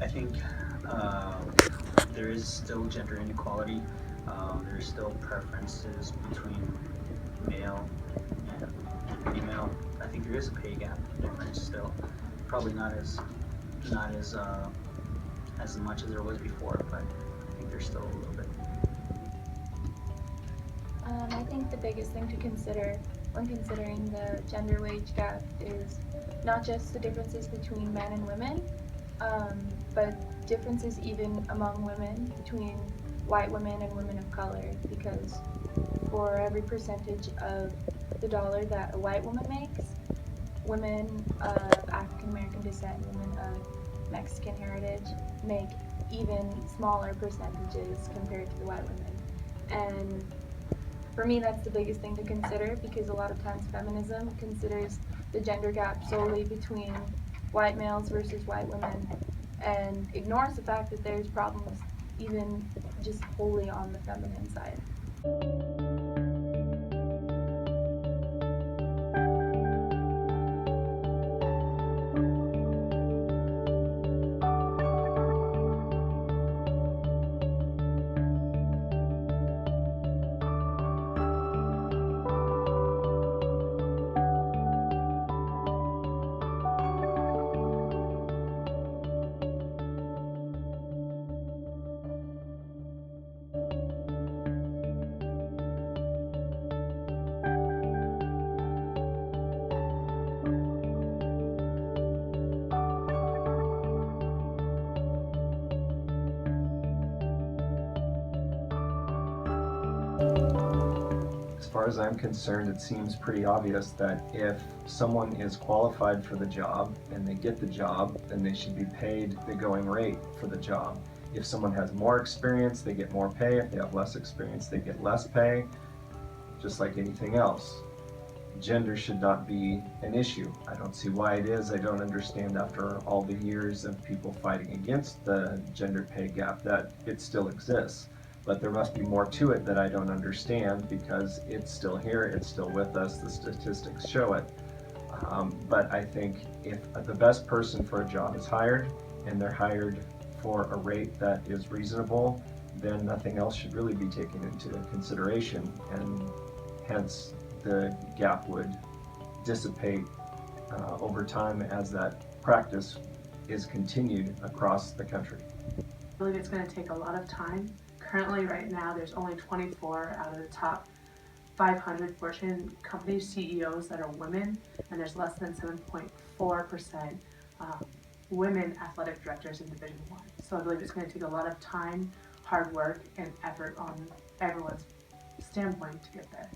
I think uh, there is still gender inequality. There's still preferences between male and female. I think there is a pay gap difference still. Probably not as much as there was before, but I think there's still a little bit. I think the biggest thing to consider when considering the gender wage gap is not just the differences between men and women, but differences even among women between white women and women of color. Because for every percentage of the dollar that a white woman makes, women of African American descent, women of Mexican heritage make even smaller percentages compared to the white women. And for me, that's the biggest thing to consider because a lot of times feminism considers the gender gap solely between white males versus white women and ignores the fact that there's problems even just wholly on the feminine side. As far as I'm concerned, it seems pretty obvious that if someone is qualified for the job and they get the job, then they should be paid the going rate for the job. If someone has more experience, they get more pay. If they have less experience, they get less pay, just like anything else. Gender should not be an issue. I don't see why it is. I don't understand after all the years of people fighting against the gender pay gap that it still exists. But there must be more to it that I don't understand because it's still here, it's still with us, the statistics show it. But I think if the best person for a job is hired and they're hired for a rate that is reasonable, then nothing else should really be taken into consideration, and hence the gap would dissipate over time as that practice is continued across the country. I believe it's going to take a lot of time. Currently, right now, there's only 24 out of the top 500 Fortune company CEOs that are women, and there's less than 7.4% women athletic directors in Division One. So I believe it's going to take a lot of time, hard work, and effort on everyone's standpoint to get there.